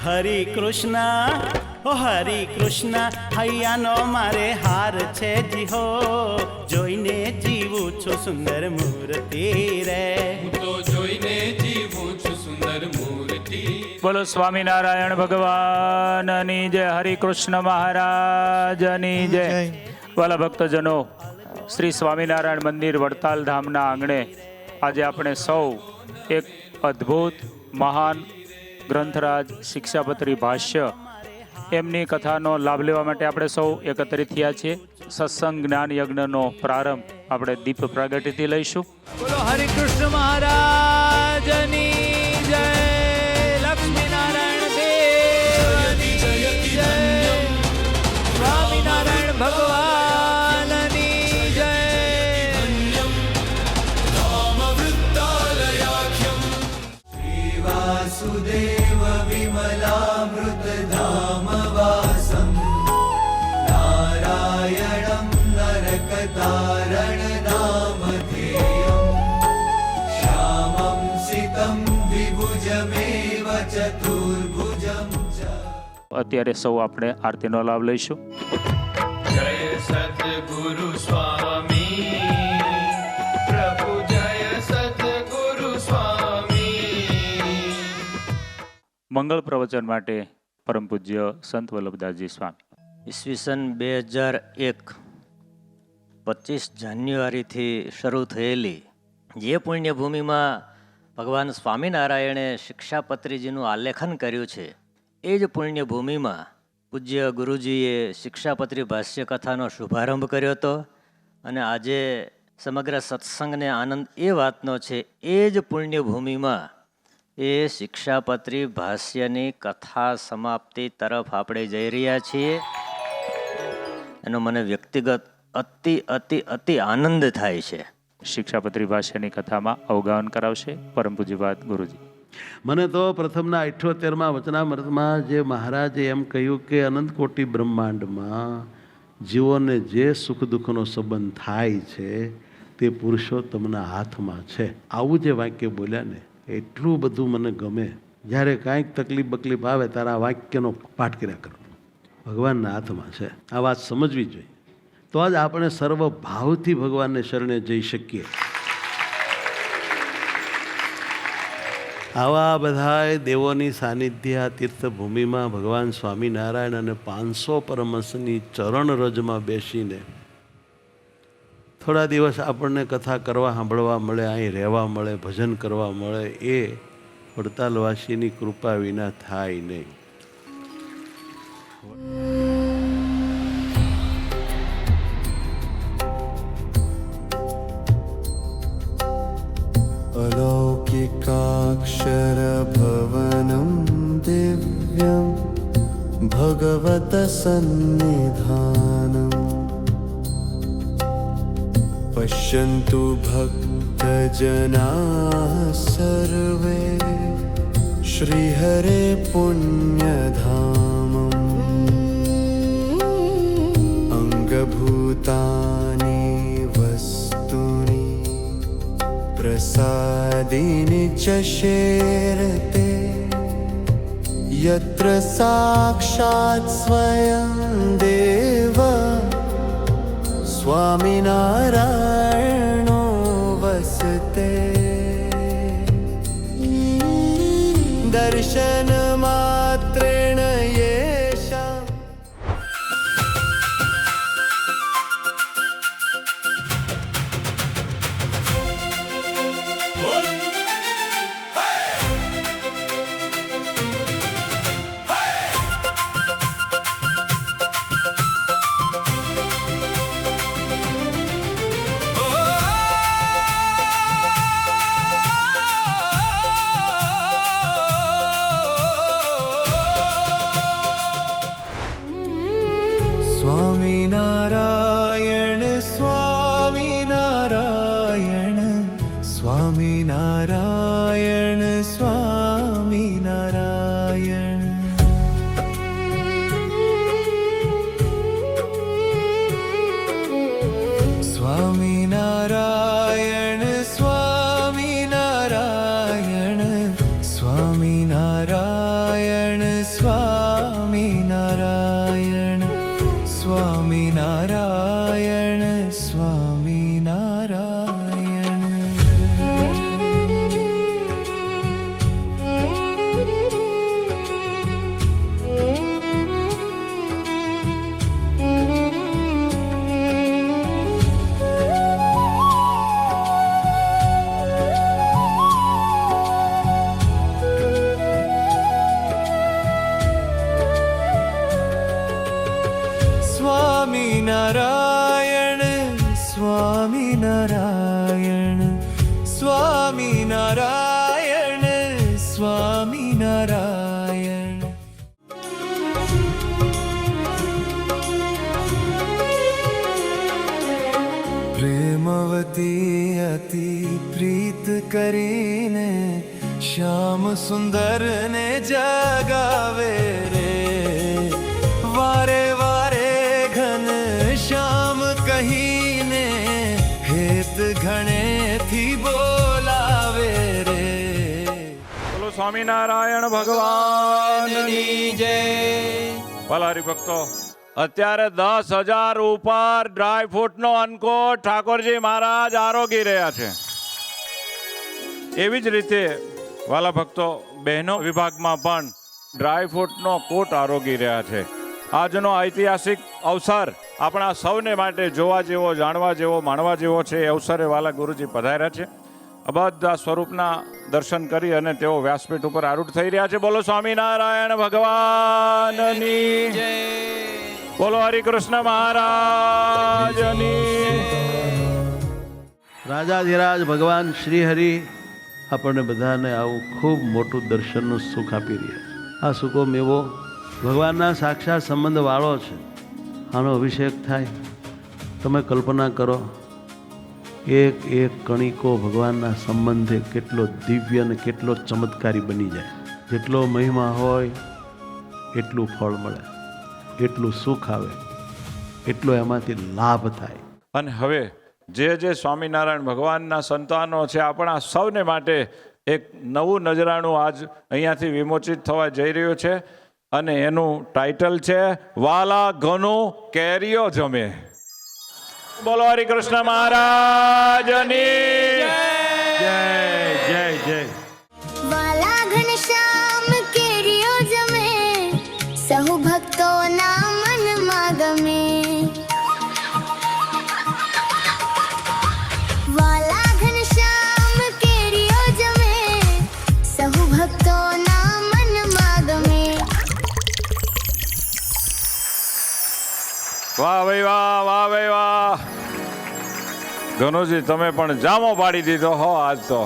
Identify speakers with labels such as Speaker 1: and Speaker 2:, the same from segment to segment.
Speaker 1: હરે કૃષ્ણ ઓ હરે કૃષ્ણ હૈયાનો મારે હાર છે જી હો, જોઈને જીવું છું સુંદર મૂર્તિ રે,
Speaker 2: હું તો જોઈને જીવું છું સુંદર મૂર્તિ.
Speaker 3: બોલો સ્વામિનારાયણ ભગવાનની જય, હરિ કૃષ્ણ મહારાજની જય. વાલા ભક્તજનો, શ્રી સ્વામિનારાયણ મંદિર વડતાલ ધામના આંગણે આજે આપણે સૌ એક અદ્ભુત મહાન ગ્રંથરાજ શિક્ષાપત્રી ભાષ્ય એમની કથાનો લાભ લેવા માટે આપણે સૌ એકત્રિત થયા છીએ. સત્સંગ જ્ઞાન યજ્ઞનો પ્રારંભ આપણે દીપ પ્રાગટ્યથી લઈશું. બોલો હરિ કૃષ્ણ મહારાજની જય, લક્ષ્મીનારાયણ દેવની જય, સ્વામિનારાયણ ભગવાનની જય.
Speaker 4: વાસુદેવ વિમલામૃત ધામ વાસમ નારાયણમ નરકતારણ નામધેયમ શ્યામમ સિતમ વિભુજમેવ ચતુર્ભુજમ ચ.
Speaker 3: અત્યારે સૌ આપણે આરતીનો લાભ લઈશું.
Speaker 2: જય સદગુરુ સ્વામી પ્રભુ, જય સદગુરુ સ્વામી.
Speaker 3: મંગળ પ્રવચન માટે પરમ પૂજ્ય સંત વલ્લભદાસજી સ્વામી.
Speaker 5: ઈસવીસન 2001 25 જાન્યુઆરીથી શરૂ થયેલી જે પુણ્યભૂમિમાં ભગવાન સ્વામિનારાયણે શિક્ષાપત્રીજીનું આલેખન કર્યું છે, એ જ પુણ્યભૂમિમાં પૂજ્ય ગુરુજીએ શિક્ષાપત્રી ભાષ્ય કથાનો શુભારંભ કર્યો હતો. અને આજે સમગ્ર સત્સંગને આનંદ એ વાતનો છે, એ જ પુણ્યભૂમિમાં એ શિક્ષાપત્રી ભાષ્યની કથા સમાપ્તિ તરફ આપણે જઈ રહ્યા છીએ. એનો મને વ્યક્તિગત અતિ અતિ અતિ આનંદ થાય છે.
Speaker 3: શિક્ષાપત્રી ભાષ્યની કથામાં અવગાહન કરાવશે પરમ પૂજ્યપાદ ગુરુજી.
Speaker 6: મને તો પ્રથમના 78માં વચનામૃતમાં જે મહારાજે એમ કહ્યું કે અનંત કોટી બ્રહ્માંડમાં જીવોને જે સુખ દુઃખનો સંબંધ થાય છે તે પુરુષોત્તમના હાથમાં છે, આવું જે વાક્ય બોલ્યા ને, એટલું બધું મને ગમે. જ્યારે કાંઈક તકલીફ બકલીફ આવે ત્યારે આ વાક્યનો પાઠ કર્યા કરો. ભગવાનના હાથમાં છે, આ વાત સમજવી જોઈએ. તો જ આપણે સર્વ ભાવથી ભગવાનને શરણે જઈ શકીએ. આવા બધાય દેવોની સાનિધ્ય આ તીર્થભૂમિમાં ભગવાન સ્વામિનારાયણ અને 500 પરમહંસની ચરણ રજમાં બેસીને થોડા દિવસ આપણને કથા કરવા સાંભળવા મળે, અહીં રહેવા મળે, ભજન કરવા મળે, એ વડતાલવાસીની કૃપા વિના થાય નહીં.
Speaker 4: अलौकिकाक्षरभवनं दिव्यं भगवतसन्निधानम् पश्यन्तु भक्तजनाः सर्वे श्रीहरे पुण्यधामम् अङ्गभूतानि वस्तूनि प्रसादिनि च शेरते यत्र साक्षात् स्वयं देव स्वामिनारायणो वसते. दर्शनमात्रेण येषाम् स्वामिनारायण स्वामिनारायण स्वामिनारायण स्वामिनारायण. स्वामिनारायण स्वामिनारायण स्वामिनारायण स्वामिनारायण. નારાયણ પ્રેમવતી અતિ પ્રીત કરીને શ્યામ સુંદર ને જગાવે રે વારે વારે ઘન શ્યામ કહીને હેત ઘણેથી બોલાવે રે.
Speaker 3: બોલો સ્વામિનારાયણ ભગવાનની જય. ભલા હરિભક્તો, અત્યારે 10,000 ઉપર ડ્રાયફ્રૂટનો અનકો ઠાકોરજી મહારાજ આરોગી રહ્યા છે. એવી જ રીતે વાલા ભક્તો, બહેનો વિભાગમાં પણ ડ્રાયફ્રૂટનો કોટ આરોગી રહ્યા છે. આજનો ઐતિહાસિક અવસર આપણા સૌને માટે જોવા જેવો, જાણવા જેવો, માણવા જેવો છે. એ અવસરે વાલા ગુરુજી પધાર્યા છે. બધા સ્વરૂપના દર્શન કરી અને તેઓ વ્યાસપીઠ ઉપર આરૂઢ થઈ રહ્યા છે. બોલો સ્વામિનારાયણ ભગવાનની જય. બોલો હરિકૃષ્ણ મહારાજની.
Speaker 6: રાજાધિરાજ ભગવાન શ્રી હરિ આપણને બધાને આવું ખૂબ મોટું દર્શનનું સુખ આપી રહ્યા છે. આ સુકો મેવો ભગવાનના સાક્ષાત સંબંધવાળો છે. આનો અભિષેક થાય, તમે કલ્પના કરો, એક એક કણિકો ભગવાનના સંબંધે કેટલો દિવ્ય અને કેટલો ચમત્કારી બની જાય. જેટલો મહિમા હોય એટલું ફળ મળે, એટલું સુખ આવે, એટલો એમાંથી લાભ થાય.
Speaker 3: અને હવે જે સ્વામિનારાયણ ભગવાનના સંતાનો છે, આપણા સૌને માટે એક નવું નજરાણું આજ અહીંયાથી વિમોચિત થવા જઈ રહ્યું છે. અને એનું ટાઇટલ છે વાલા ઘનું કેરીઓ જમે. બોલો હરિકૃષ્ણ મહારાજની જય જય જય.
Speaker 7: વાલા ઘનશ્યામ કેરીઓ જમે, સહુ ભક્તોના મનમાં ગમે. વાલા ઘનશ્યામ કેરીઓ જમે, સહુ ભક્તોના મનમાં ગમે.
Speaker 3: વાહ ભાઈ વાહ, વાહ ભાઈ વાહ. ગનુજી, તમે પણ જામો પાડી દીધો હો. આજ તો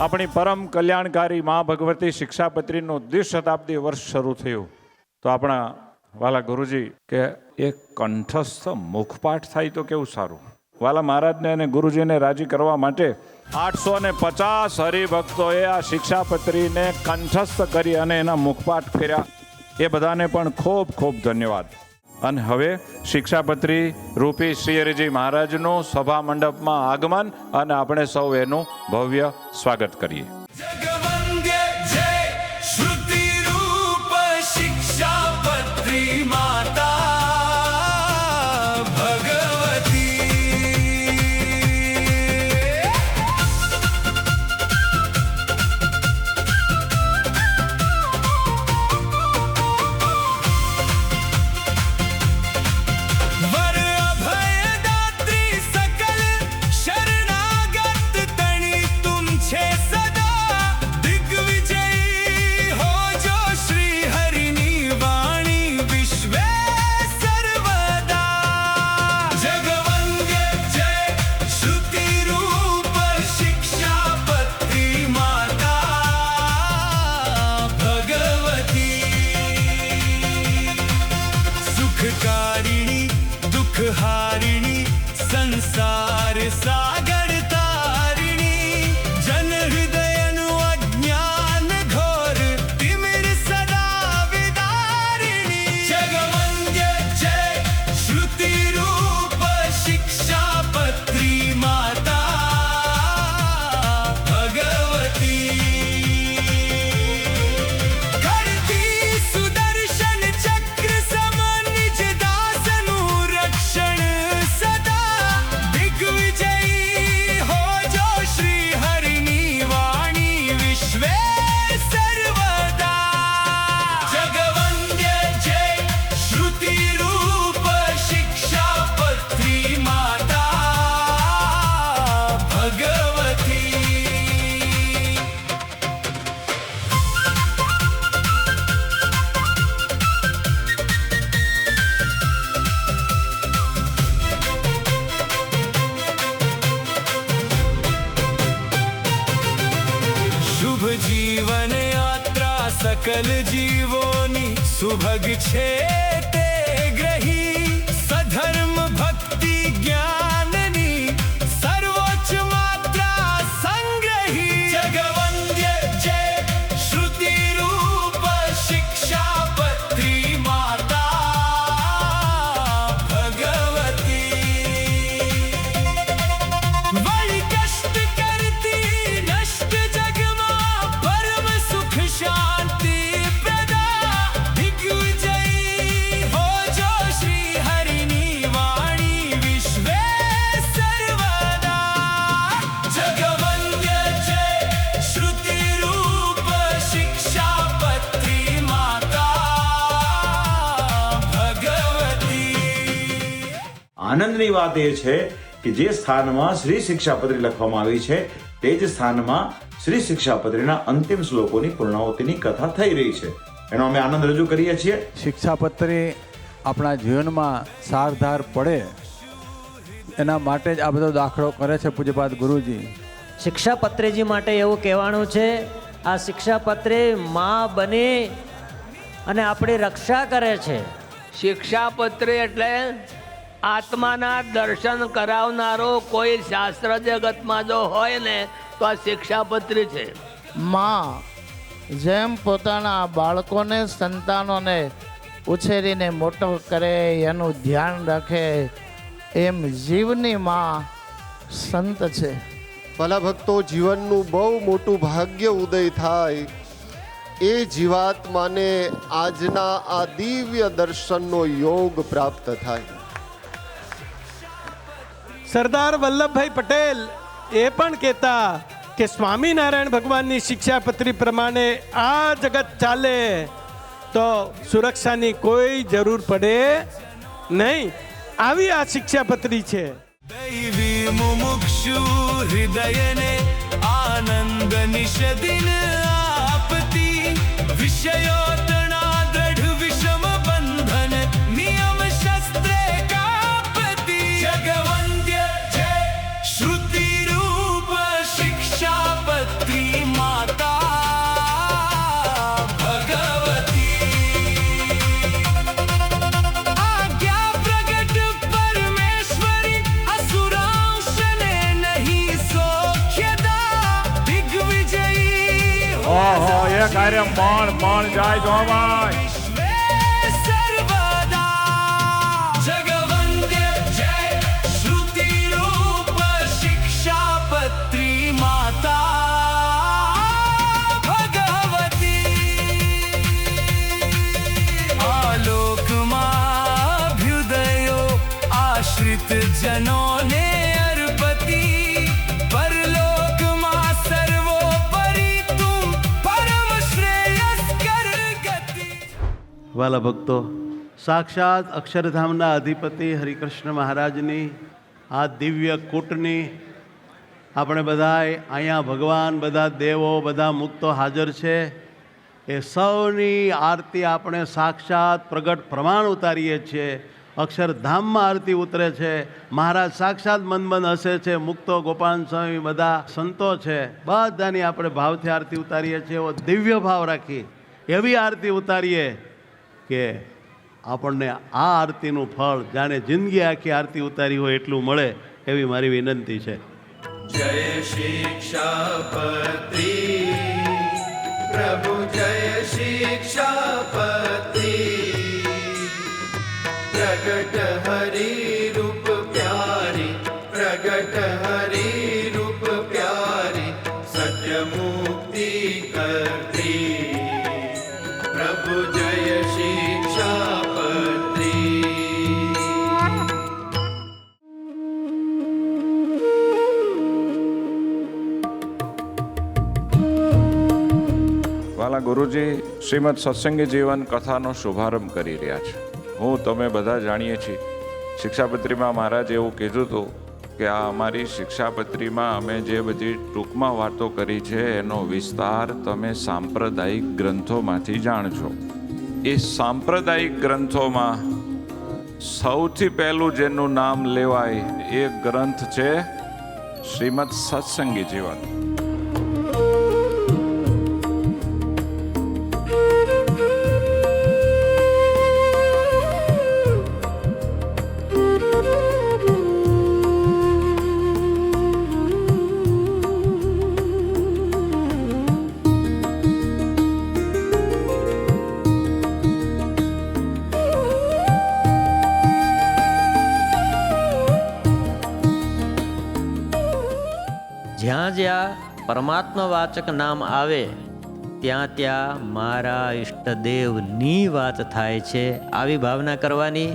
Speaker 3: આપણી પરમ કલ્યાણકારી મા ભગવતી શિક્ષાપત્રીનું દ્વિશતાબ્દી વર્ષ શરૂ થયું. તો આપણા વાલા ગુરુજી કે એક કંઠસ્થ મુખપાઠ થાય તો કેવું સારું. વાલા મહારાજને અને ગુરુજીને રાજી કરવા માટે 850 હરિભક્તોએ આ શિક્ષાપત્રીને કંઠસ્થ કરી અને એના મુખપાઠ ફેર્યા. એ બધાને પણ ખૂબ ખૂબ ધન્યવાદ. અને હવે શિક્ષાપત્રી રૂપી શ્રી હરિજી મહારાજનું સભા મંડપમાં આગમન અને આપણે સૌ એનું ભવ્ય સ્વાગત કરીએ.
Speaker 4: જગવંદ્ય જય શ્રુતિ રૂપ શિક્ષાપત્રી માતા ભગવતી. વર અભયદાત્રી સકલ શરણાગત તણી તુમ છે સદા. દિગ્વિજયી હો જો શ્રી હરિની વાણી વિશ્વે સર્વદા. જગવંદ્ય જય શ્રુતિ રૂપ શિક્ષાપત્રી માતા ભગવતી. સુખકારિણી દુઃખહારિણી સંસાર સાગર તારિણી. જન હૃદયનું અજ્ઞાન ઘોર તિમિર સદા વિદારિણી. જગવંદ્ય જય શ્રુતિ રૂપ શિક્ષાપત્રી માતા ભગવતી. કરતી સુદર્શન ચક્ર સમ નિજ દાસનું રક્ષણ સદા. દિગ્વિજયી હો જો શ્રી હરિની વાણી વિશ્વે સર્વદા. જગવંદ્ય જય શ્રુતિ રૂપ શિક્ષાપત્રી માતા ભગવતી. શુભ જીવન યાત્રા સકલ જીવોની સુભગ છે તે ગ્રહી સધર્મ ભક્તિ જ્ઞાનની સર્વોચ્ચ માત્રા સંગ્રહી જગવંદ્ય જય શ્રુતિ રૂપ શિક્ષાપત્રી માતા ભગવતી વળી કષ્ટ કરતી નષ્ટ જગમાં પરમ સુખ શાંતિ પ્રદા દિગ્વિજયી હો જો શ્રી હરિની વાણી વિશ્વે સર્વદા જગવંદ્ય જય શ્રુતિ રૂપ શિક્ષાપત્રી માતા ભગવતી
Speaker 8: આનંદની વાત એ છે કે જે સ્થાનમાં શ્રી શિક્ષાપત્રી લખવામાં આવી છે તે જ સ્થાનમાં શ્રી શિક્ષાપત્રીના અંતિમ શ્લોકોની પૂર્ણાહુતિની કથા થઈ રહી છે. એનો અમે આનંદ રજૂ કરીએ છીએ.
Speaker 9: શિક્ષાપત્રી આપણા જીવનમાં સારધાર પડે એના માટે જ આ બધો દાખલો કરે છે પૂજ્યપાદ ગુરુજી.
Speaker 5: શિક્ષાપત્રીજી માટે એવું કહેવાનું છે, આ શિક્ષાપત્રી માં બની અને આપણી રક્ષા કરે છે.
Speaker 10: શિક્ષાપત્રી એટલે આત્માના દર્શન કરાવનારો કોઈ શાસ્ત્ર જગતમાં જો હોય ને તો આ શિક્ષાપત્રી છે.
Speaker 11: માં જેમ પોતાના બાળકોને સંતાનોને ઉછેરીને મોટો કરે એનું ધ્યાન રાખે એમ જીવની માં સંત છે.
Speaker 12: ભલા ભક્તો, જીવનનું બહુ મોટું ભાગ્ય ઉદય થાય એ જીવાત્માને આજના આ દિવ્ય દર્શનનો યોગ પ્રાપ્ત થાય.
Speaker 13: સરદાર વલ્લભભાઈ પટેલ એ પણ કહેતા કે સ્વામિનારાયણ ભગવાનની શિક્ષાપત્રી પ્રમાણે આ જગત ચાલે તો સુરક્ષાની કોઈ જરૂર પડે નહીં. આવી આ શિક્ષાપત્રી છે.
Speaker 4: દૈવી મુમુક્ષુ હૃદયને આનંદ નિષદિન આપતી વિષયો તણા દ્રઢ વિષમ બંધન નિયમ શસ્ત્રે કાપતી જગવંદ્ય જય શ્રુતિ રૂપ શિક્ષાપત્રી માતા ભગવતી આજ્ઞા પ્રગટ પરમેશ્વરી અસુરાંશને નહીં સોખ્યદા દિગ્વિજયી
Speaker 3: ઓહો એ કાર્ય મણ જાય જોવાય.
Speaker 4: વિશ્વે સર્વદા જગવંદ્ય જય શ્રુતિ રૂપ શિક્ષાપત્રી માતા ભગવતી આલોકમાં અભ્યુદયો આશ્રિત જનોને અર્પતી પરલોકમાં સર્વોપરી તું પરમ શ્રેયસ્કર ગતિ.
Speaker 6: વાલા ભક્તો, સાક્ષાત અક્ષરધામના અધિપતિ હરિકૃષ્ણ મહારાજની આ દિવ્ય કૂટની આપણે બધાય અહીંયા ભગવાન, બધા દેવો, બધા મુક્તો હાજર છે. એ સૌની આરતી આપણે સાક્ષાત પ્રગટ પ્રમાણ ઉતારીએ છીએ. અક્ષરધામમાં આરતી ઉતરે છે. મહારાજ સાક્ષાત મન હસે છે. મુક્તો, ગોપાલ સ્વામી, બધા સંતો છે. બધાની આપણે ભાવથી આરતી ઉતારીએ છીએ. એવો દિવ્ય ભાવ રાખી એવી આરતી ઉતારીએ કે આપણને આ આરતીનું ફળ જાણે જિંદગી આખી આરતી ઉતારી હોય એટલું મળે એવી મારી વિનંતી છે.
Speaker 2: જય શિક્ષાપત્રી પ્રભુ જય શિક્ષાપત્રી પ્રગટ હરી રૂપ પ્યારી પ્રગટ હરી રૂપ પ્યારી સત્ય મુક્તિ કરતી પ્રભુ જય શિક્ષાપત્રી.
Speaker 14: વાલા ગુરુજી શ્રીમદ સત્સંગી જીવન કથાનો શુભારંભ કરી રહ્યા છે. હું તમે બધા જાણીએ છીએ શિક્ષાપત્રીમાં મહારાજ એવું કીધું હતું કે આ અમારી શિક્ષાપત્રીમાં અમે જે બધી ટૂંકમાં વાતો કરી છે એનો વિસ્તાર તમે સાંપ્રદાયિક ગ્રંથોમાંથી જાણશો. એ સાંપ્રદાયિક ગ્રંથોમાં સૌથી પહેલું જેનું નામ લેવાય એ ગ્રંથ છે શ્રીમદ સત્સંગી જીવન.
Speaker 5: જ્યાં પરમાત્મા વાચક નામ આવે ત્યાં ત્યાં મારા ઈષ્ટદેવની વાત થાય છે. આવી ભાવના કરવાની.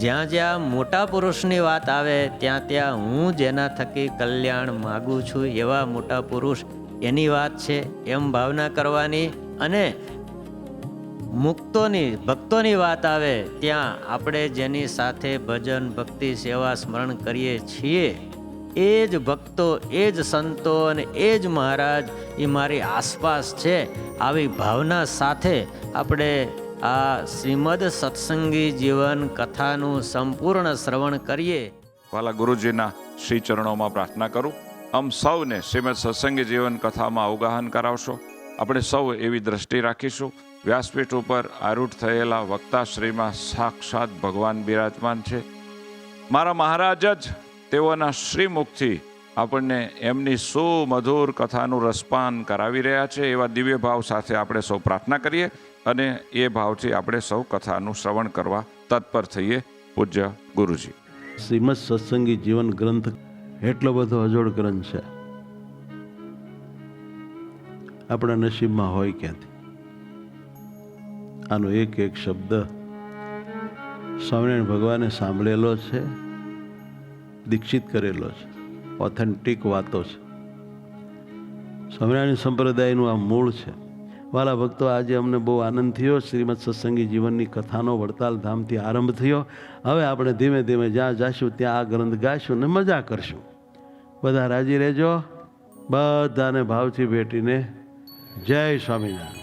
Speaker 5: જ્યાં જ્યાં મોટા પુરુષની વાત આવે ત્યાં ત્યાં હું જેના થકી કલ્યાણ માગું છું એવા મોટા પુરુષ એની વાત છે એમ ભાવના કરવાની. અને મુક્તોની ભક્તોની વાત આવે ત્યાં આપણે જેની સાથે ભજન ભક્તિ સેવા સ્મરણ કરીએ છીએ એ જ ભક્તો, એ જ સંતો અને એ જ મહારાજ એ મારી આસપાસ છે. આવી ભાવના સાથે આપણે આ શ્રીમદ સત્સંગી જીવન કથાનું સંપૂર્ણ શ્રવણ કરીએ.
Speaker 14: વાલા ગુરુજીના શ્રી ચરણોમાં પ્રાર્થના કરું, આમ સૌને શ્રીમદ સત્સંગી જીવન કથામાં અવગાહન કરાવશો. આપણે સૌ એવી દ્રષ્ટિ રાખીશું, વ્યાસપીઠ ઉપર આરૂઢ થયેલા વક્તાશ્રીમાં સાક્ષાત ભગવાન બિરાજમાન છે. મારા મહારાજ જ તેઓના શ્રીમુખથી આપણને એમની સુમધુર કથાનું રસપાન કરાવી રહ્યા છે. એવા દિવ્ય ભાવ સાથે આપણે સૌ પ્રાર્થના કરીએ અને એ ભાવથી આપણે સૌ કથાનું શ્રવણ કરવા તત્પર થઈએ. પૂજ્ય ગુરુજી.
Speaker 6: શ્રીમદ સત્સંગી જીવન ગ્રંથ એટલો બધો અજોડ ગ્રંથ છે, આપણા નસીબમાં હોય ક્યાંથી. આનો એક એક શબ્દ સ્વામિનારાયણ ભગવાને સાંભળેલો છે, દીક્ષિત કરેલો છે, ઓથેન્ટિક વાતો છે. સ્વામિનારાયણ સંપ્રદાયનું આ મૂળ છે. વાલા ભક્તો, આજે અમને બહુ આનંદ થયો. શ્રીમદ સત્સંગી જીવનની કથાનો વડતાલ ધામથી આરંભ થયો. હવે આપણે ધીમે ધીમે જ્યાં જાશું ત્યાં આ ગ્રંથ ગાઈશું ને મજા કરશું. બધા રાજી રહેજો. બધાને ભાવથી ભેટીને જય સ્વામિનારાયણ.